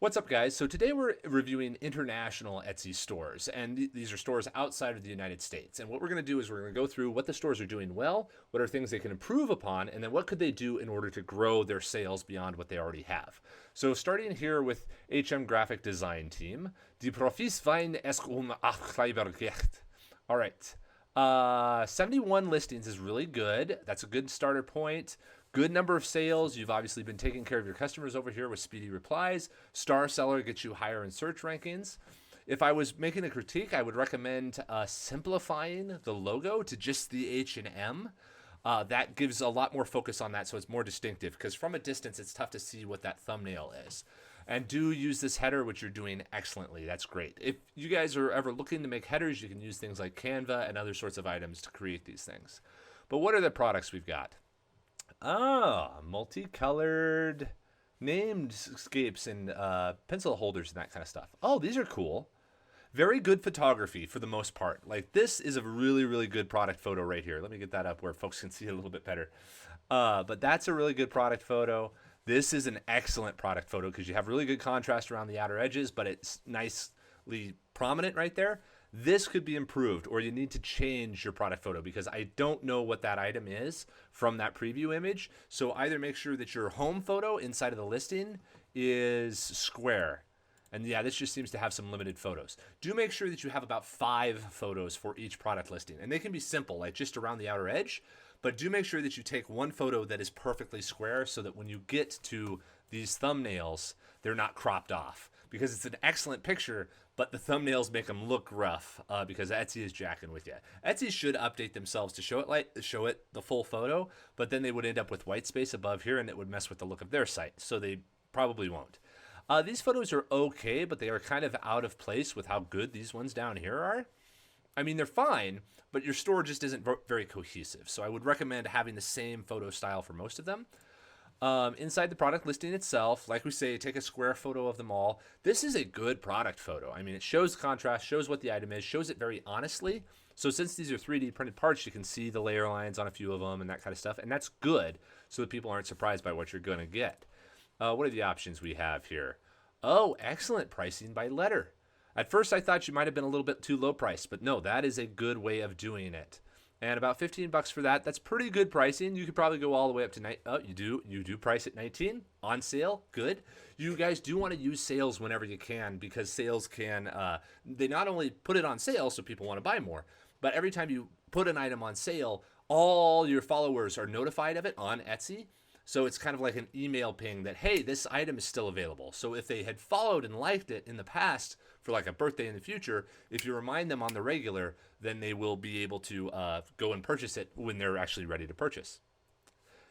What's up, guys? So today we're reviewing international Etsy stores, and these are stores outside of the United States. And what we're going to do is we're going to go through what the stores are doing well, what are things they can improve upon, and then what could they do in order to grow their sales beyond what they already have. So starting here with HMgrafikerteam, die Profiswein es Achleibergecht. All right. 71 listings is really good. That's a good starter point. Good number of sales. You've obviously been taking care of your customers over here with speedy replies. Star seller gets you higher in search rankings. If I was making a critique, I would recommend simplifying the logo to just the H and M. That gives a lot more focus on that, so it's more distinctive, because from a distance, it's tough to see what that thumbnail is. And do use this header, which you're doing excellently. That's great. If you guys are ever looking to make headers, you can use things like Canva and other sorts of items to create these things. But what are the products we've got? Multicolored namescapes and pencil holders and that kind of stuff. Oh, these are cool. Very good photography for the most part. Like, this is a really, really good product photo right here. Let me get that up where folks can see it a little bit better. But that's a really good product photo. This is an excellent product photo because you have really good contrast around the outer edges, but it's nicely prominent right there. This could be improved, or you need to change your product photo because I don't know what that item is from that preview image. So either make sure that your home photo inside of the listing is square. And yeah, this just seems to have some limited photos. Do make sure that you have about 5 photos for each product listing. And they can be simple, like just around the outer edge. But do make sure that you take one photo that is perfectly square so that when you get to these thumbnails, they're not cropped off. Because it's an excellent picture, but the thumbnails make them look rough because Etsy is jacking with you. Etsy should update themselves to show it the full photo, but then they would end up with white space above here and it would mess with the look of their site. So they probably won't. These photos are okay, but they are kind of out of place with how good these ones down here are. I mean, they're fine, but your store just isn't very cohesive. So I would recommend having the same photo style for most of them. Inside the product listing itself, like we say, take a square photo of them all. This is a good product photo. I mean, it shows contrast, shows what the item is, shows it very honestly. So since these are 3D printed parts, you can see the layer lines on a few of them and that kind of stuff. And that's good so that people aren't surprised by what you're going to get. What are the options we have here? Oh, excellent pricing by letter. At first, I thought you might have been a little bit too low priced, but no, that is a good way of doing it. And about $15 for that. That's pretty good pricing. You could probably go all the way up to you do price at 19 on sale. Good. You guys do want to use sales whenever you can because sales can they not only put it on sale so people want to buy more, but every time you put an item on sale, all your followers are notified of it on Etsy. So it's kind of like an email ping that, hey, this item is still available. So if they had followed and liked it in the past for like a birthday in the future, if you remind them on the regular, then they will be able to go and purchase it when they're actually ready to purchase.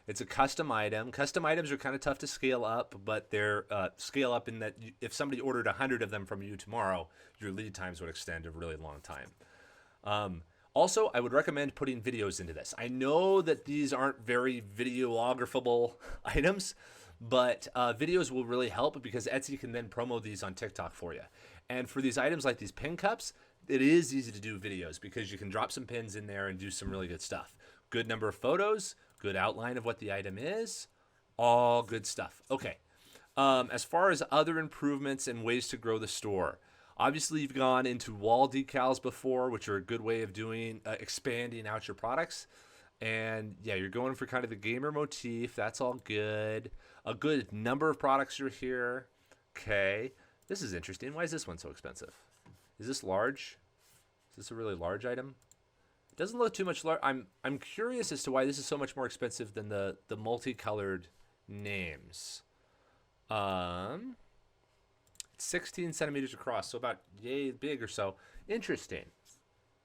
It's a custom item. Custom items are kind of tough to scale up, but they're scale up in that if somebody ordered 100 of them from you tomorrow, your lead times would extend a really long time. Also, I would recommend putting videos into this. I know that these aren't very videographable items, but videos will really help because Etsy can then promo these on TikTok for you. And for these items like these pin cups, it is easy to do videos because you can drop some pins in there and do some really good stuff. Good number of photos, good outline of what the item is, all good stuff. Okay, as far as other improvements and ways to grow the store, obviously, you've gone into wall decals before, which are a good way of doing expanding out your products. And yeah, you're going for kind of the gamer motif. That's all good. A good number of products are here. Okay, this is interesting. Why is this one so expensive? Is this large? Is this a really large item? It doesn't look too much large. I'm curious as to why this is so much more expensive than the multicolored names. 16 centimeters across, so about yay big or so. Interesting.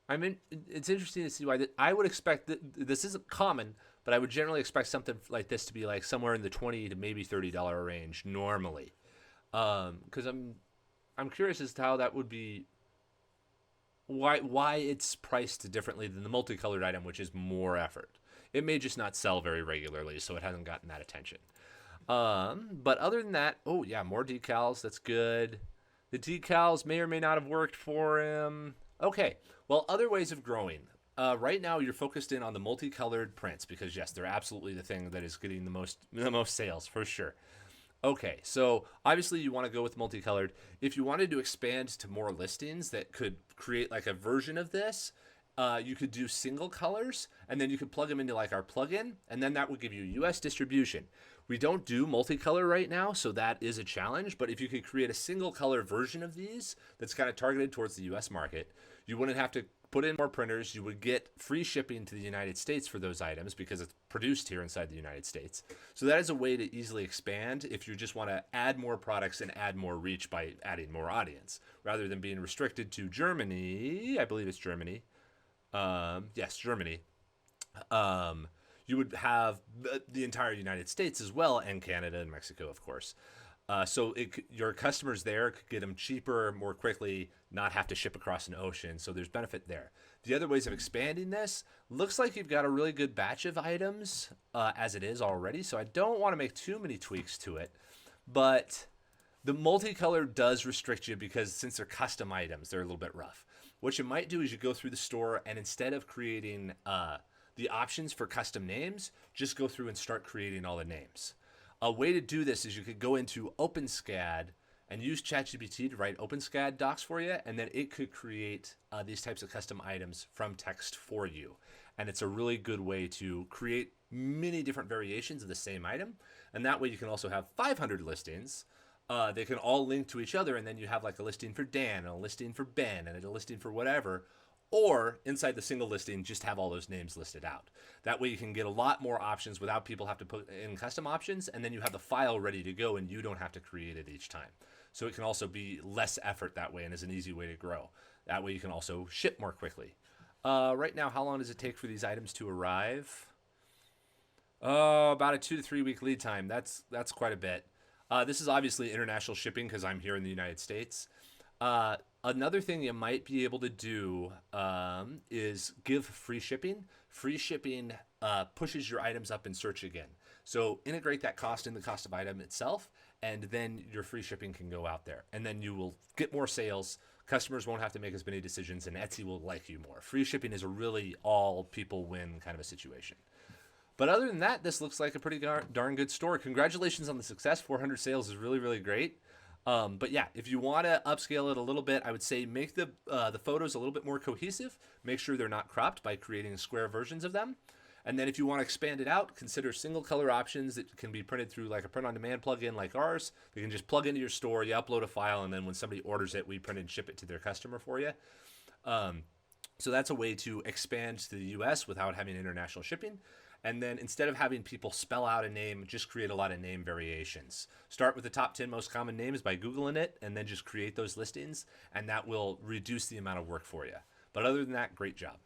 I mean, it's interesting to see why I would expect that this isn't common, but I would generally expect something like this to be like somewhere in the $20 to maybe $30 range normally. Because I'm curious as to how that would be. Why it's priced differently than the multicolored item, which is more effort. It may just not sell very regularly, so it hasn't gotten that attention. But other than that, oh yeah, more decals. That's good. The decals may or may not have worked for him. Okay. Well, other ways of growing. Right now, you're focused in on the multicolored prints because yes, they're absolutely the thing that is getting the most sales for sure. Okay, so obviously you want to go with multicolored. If you wanted to expand to more listings that could create like a version of this, you could do single colors, and then you could plug them into like our plugin, and then that would give you US distribution. We don't do multicolor right now, so that is a challenge. But if you could create a single color version of these that's kind of targeted towards the US market, you wouldn't have to put in more printers. You would get free shipping to the United States for those items because it's produced here inside the United States. So that is a way to easily expand if you just want to add more products and add more reach by adding more audience rather than being restricted to Germany. I believe it's Germany. Yes, Germany. You would have the entire United States as well, and Canada and Mexico, of course. Your customers there could get them cheaper, more quickly, not have to ship across an ocean. So there's benefit there. The other ways of expanding this looks like you've got a really good batch of items as it is already. So I don't want to make too many tweaks to it, but the multicolor does restrict you because since they're custom items, they're a little bit rough. What you might do is you go through the store and instead of creating the options for custom names, just go through and start creating all the names. A way to do this is you could go into OpenSCAD and use ChatGPT to write OpenSCAD docs for you, and then it could create these types of custom items from text for you. And it's a really good way to create many different variations of the same item. And that way you can also have 500 listings. They can all link to each other, and then you have like a listing for Dan, and a listing for Ben, and a listing for whatever. Or inside the single listing, just have all those names listed out. That way you can get a lot more options without people have to put in custom options, and then you have the file ready to go and you don't have to create it each time. So it can also be less effort that way and is an easy way to grow. That way you can also ship more quickly. Right now, how long does it take for these items to arrive? About a 2 to 3 week lead time. That's quite a bit. This is obviously international shipping because I'm here in the United States. Another thing you might be able to do is give free shipping. Free shipping pushes your items up in search again. So integrate that cost in the cost of item itself, and then your free shipping can go out there. And then you will get more sales. Customers won't have to make as many decisions, and Etsy will like you more. Free shipping is a really all people win kind of a situation. But other than that, this looks like a pretty darn good store. Congratulations on the success. 400 sales is really, really great. But yeah, if you want to upscale it a little bit, I would say make the photos a little bit more cohesive. Make sure they're not cropped by creating square versions of them. And then if you want to expand it out, consider single color options that can be printed through like a print on demand plugin like ours. You can just plug into your store, you upload a file, and then when somebody orders it, we print and ship it to their customer for you. So that's a way to expand to the US without having international shipping. And then instead of having people spell out a name, just create a lot of name variations. Start with the top 10 most common names by Googling it, and then just create those listings, and that will reduce the amount of work for you. But other than that, great job.